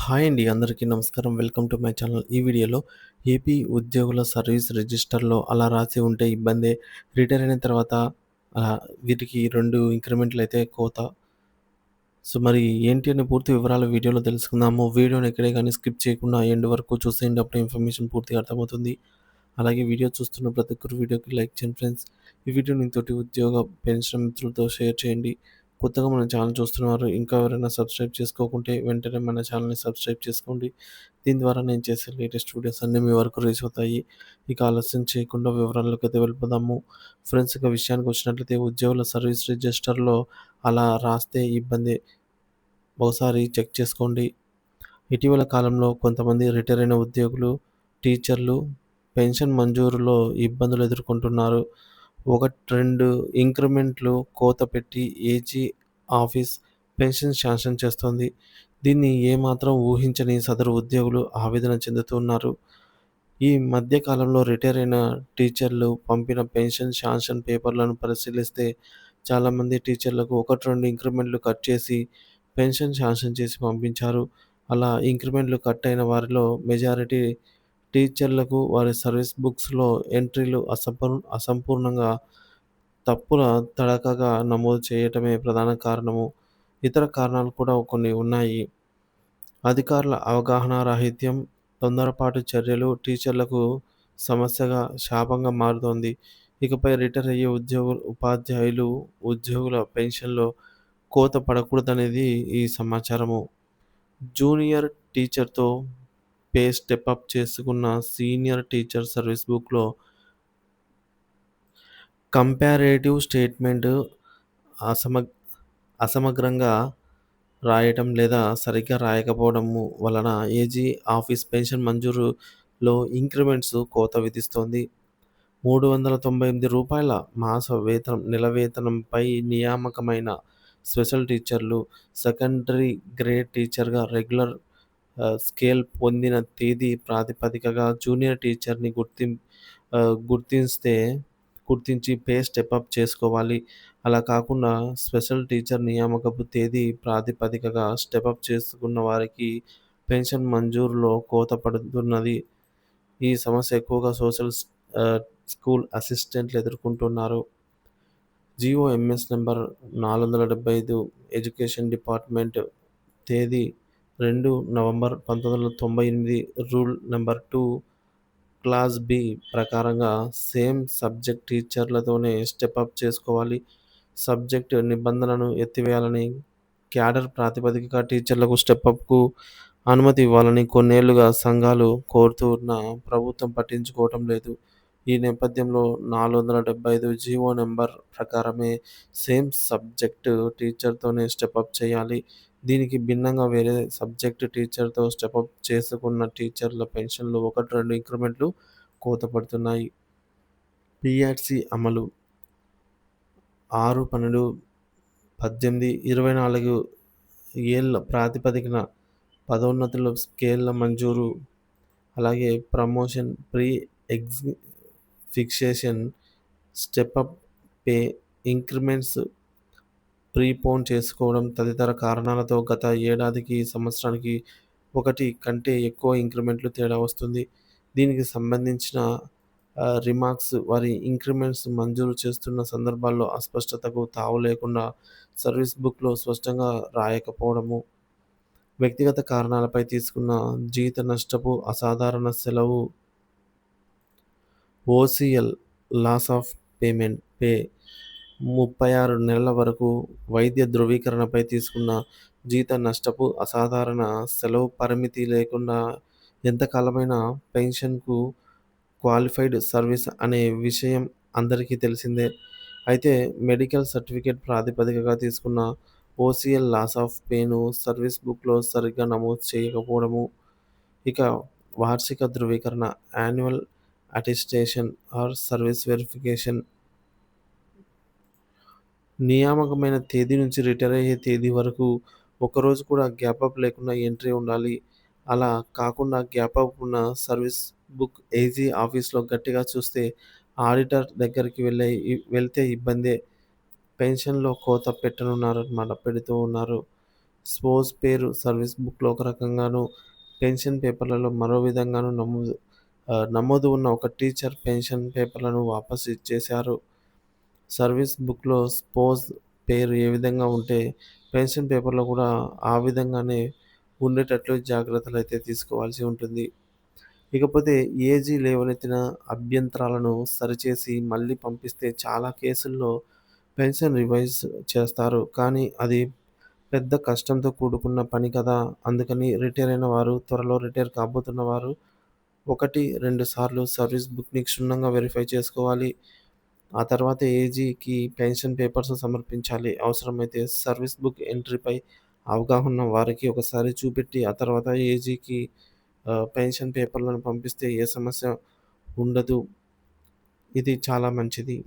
Hi అండి. అందరికీ నమస్కారం. Welcome to my channel. ఈ వీడియోలో ఏపీ ఉద్యోగుల సర్వీస్ రిజిస్టర్‌లో అలా రాసి ఉంటే ఇబ్బందే. రిటైర్ అయిన తర్వాత వీటికి 2 ఇంక్రిమెంట్‌లయితే కోత. మరి ఏంటి అనే పూర్తి వివరాలు వీడియోలో తెలుసుకుందాము. వీడియోని ఎక్కడే గాని స్కిప్ చేయకుండా ఎండ్ వరకు చూసేయండి. అప్పుడే ఇన్ఫర్మేషన్ పూర్తిగా అర్థమవుతుంది. అలాగే వీడియో చూస్తున్న ప్రతి ఒక్కరు వీడియోకి లైక్ చేయండి ఫ్రెండ్స్. ఈ వీడియోని తోటి ఉద్యోగ పెన్షన్ మిత్రులతో షేర్ చేయండి. కొత్తగా మన ఛానల్ చూస్తున్నవారు ఇంకా ఎవరైనా సబ్స్క్రైబ్ చేసుకోకుంటే వెంటనే మన ఛానల్‌ని సబ్స్క్రైబ్ చేసుకోండి. దీని ద్వారా నేను చేసే లేటెస్ట్ వీడియోస్ అన్నీ మీ వరకు రీచ్ అవుతాయి. ఇక ఆలస్యం చేయకుండా వివరాల్లోకైతే వెళ్ళిపోదాము. ఫ్రెండ్స్ ఇక విషయానికి వచ్చినట్లయితే ఉద్యోగుల సర్వీస్ రిజిస్టర్‌లో అలా రాస్తే ఇబ్బందే. ఒకసారి చెక్ చేసుకోండి. ఇటీవల కాలంలో కొంతమంది రిటైర్ అయిన ఉద్యోగులు, టీచర్లు పెన్షన్ మంజూరులో ఇబ్బందులు ఎదుర్కొంటున్నారు. 1, 2 ఇంక్రిమెంట్లు కోత పెట్టి ఏజీ ఆఫీస్ పెన్షన్ శాంక్షన్ చేస్తోంది. దీన్ని ఏమాత్రం ఊహించని సదరు ఉద్యోగులు ఆవేదన చెందుతున్నారు. ఈ మధ్య కాలంలో రిటైర్ అయిన టీచర్లు పంపిన పెన్షన్ శాంక్షన్ పేపర్లను పరిశీలిస్తే చాలామంది టీచర్లకు 1, 2 ఇంక్రిమెంట్లు కట్ చేసి పెన్షన్ శాంక్షన్ చేసి పంపించారు. అలా ఇంక్రిమెంట్లు కట్ అయిన వారిలో మెజారిటీ టీచర్లకు వారి సర్వీస్ బుక్స్‌లో ఎంట్రీలు అసంపూర్ణంగా తప్పుల తడకగా నమోదు చేయటమే ప్రధాన కారణము. ఇతర కారణాలు కూడా కొన్ని ఉన్నాయి. అధికారుల అవగాహన రాహిత్యం, తొందరపాటు చర్యలు టీచర్లకు సమస్యగా, శాపంగా మారుతోంది. ఇకపై రిటైర్ అయ్యే ఉపాధ్యాయులు, ఉద్యోగుల పెన్షన్‌లో కోత పడకూడదనేది ఈ సమాచారము. జూనియర్ టీచర్‌తో పే స్టెప్ అప్ చేసుకున్న సీనియర్ టీచర్ సర్వీస్ బుక్‌లో కంపారేటివ్ స్టేట్మెంట్ అసమ అసమగ్రంగా రాయటం లేదా సరిగ్గా రాయకపోవడము వలన ఏజీ ఆఫీస్ పెన్షన్ మంజూరులో ఇంక్రిమెంట్స్ కోత విధిస్తోంది. రూ. 398 మాస వేతనం, నెల వేతనంపై నియామకమైన స్పెషల్ టీచర్లు, సెకండరీ గ్రేడ్ టీచర్‌గా రెగ్యులర్ స్కేల్ పొందిన తేదీ ప్రాతిపదికగా జూనియర్ టీచర్‌ని గుర్తిస్తే గుర్తించి పే స్టెప్ అప్ చేసుకోవాలి. అలా కాకుండా స్పెషల్ టీచర్ నియామకపు తేదీ ప్రాతిపదికగా స్టెప్ అప్ చేసుకున్న వారికి పెన్షన్ మంజూరులో కోత పడుతున్నది. ఈ సమస్య ఎక్కువగా ఆహ్, స్కూల్ అసిస్టెంట్లు ఎదుర్కొంటున్నారు. జీఓఎంఎస్ నంబర్ 475 ఎడ్యుకేషన్ డిపార్ట్‌మెంట్ తేదీ 2 November 1998 rule number 2 class B ప్రకారంగా సేమ్ సబ్జెక్ట్ టీచర్లతోనే స్టెప్ అప్ చేసుకోవాలి. సబ్జెక్ట్ నిబంధనను ఎత్తివేయాలని, క్యాడర్ ప్రాతిపదికగా టీచర్లకు స్టెప్ అప్‌కు అనుమతి ఇవ్వాలని కొన్నేళ్లుగా సంఘాలు కోరుతూ ఉన్నా ప్రభుత్వం పట్టించుకోవటం లేదు. ఈ నేపథ్యంలో 475 జీవో నంబర్ ప్రకారమే సేమ్ సబ్జెక్ట్ టీచర్‌తోనే స్టెప్ అప్ చేయాలి. దీనికి భిన్నంగా వేరే సబ్జెక్ట్ టీచర్‌తో స్టెప్ అప్ చేసుకున్న టీచర్ల పెన్షన్‌లు 1, 2 ఇంక్రిమెంట్లు కోత పడుతున్నాయి. పీఆర్సీ అమలు 6/12/18 24 ఏళ్ల ప్రాతిపదికన పదోన్నతుల స్కేళ్ల మంజూరు, అలాగే ప్రమోషన్, ఎగ్జ్ fixation, step up pay increments prepone చేసుకోవడం తదితర కారణాలతో గత ఏడాదికి, సంవత్సరానికి 1 కంటే ఎక్కువ ఇంక్రిమెంట్లు తేడా వస్తుంది. దీనికి సంబంధించిన రిమార్క్స్ వారి ఇంక్రిమెంట్స్ మంజూరు చేస్తున్న సందర్భాల్లో అస్పష్టతకు తావు లేకుండా సర్వీస్ బుక్‌లో స్పష్టంగా రాయకపోవడము, వ్యక్తిగత కారణాలపై తీసుకున్న జీత నష్టపు అసాధారణ సెలవు ఓసీఎల్ లాస్ ఆఫ్ పే 36 నెలల వరకు వైద్య ధృవీకరణపై తీసుకున్న జీత నష్టపు అసాధారణ సెలవు పరిమితి లేకుండా ఎంతకాలమైనా పెన్షన్‌కు క్వాలిఫైడ్ సర్వీస్ అనే విషయం అందరికీ తెలిసిందే. అయితే మెడికల్ సర్టిఫికేట్ ప్రాతిపదికగా తీసుకున్న ఓసీఎల్ లాస్ ఆఫ్ పేను సర్వీస్ బుక్‌లో సరిగ్గా నమోదు చేయకపోవడము, ఇక వార్షిక ధృవీకరణ annual attestation or service verification నియామకమైన తేదీ నుంచి రిటైర్ అయ్యే తేదీ వరకు ఒక్కరోజు కూడా గ్యాప్ అప్ లేకుండా ఎంట్రీ ఉండాలి. అలా కాకుండా గ్యాప్ అప్ ఉన్న సర్వీస్ బుక్ ఏజీ ఆఫీస్‌లో గట్టిగా చూస్తే ఆడిటర్ దగ్గరికి వెళ్తే ఇబ్బందే. పెన్షన్‌లో కోత పెట్టనున్నారన్నమాట. పెడుతూ ఉన్నారు. స్పోజ్ పేరు సర్వీస్ బుక్‌లో ఒక రకంగాను, పెన్షన్ పేపర్‌లలో మరో విధంగాను నమోదు ఉన్న ఒక టీచర్ పెన్షన్ పేపర్‌లను వాపసు ఇచ్చేశారు. సర్వీస్ బుక్‌లో స్పోజ్ పేరు ఏ విధంగా ఉంటే, పెన్షన్ పేపర్‌లో కూడా ఆ విధంగానే ఉండేటట్లు జాగ్రత్తలైతే తీసుకోవాల్సి ఉంటుంది. ఇకపోతే ఏజీ లేవనెత్తిన అభ్యంతరాలను సరిచేసి మళ్ళీ పంపిస్తే చాలా కేసుల్లో పెన్షన్ రివైజ్ చేస్తారు. కానీ అది పెద్ద కష్టంతో కూడుకున్న పని కదా! అందుకని రిటైర్ అయిన వారు, త్వరలో రిటైర్ కాబోతున్న వారు 1, 2 సార్లు సర్వీస్ బుక్‌ని క్షుణ్ణంగా వెరిఫై చేసుకోవాలి. ఆ తర్వాత ఏజీకి పెన్షన్ పేపర్స్ సమర్పించాలి. అవసరమైతే సర్వీస్ బుక్ ఎంట్రీపై అవగాహన ఉన్న వారికి ఒకసారి చూపెట్టి, ఆ తర్వాత ఏజీకి పెన్షన్ పేపర్‌లను పంపిస్తే ఏ సమస్య ఉండదు. ఇది చాలా మంచిది.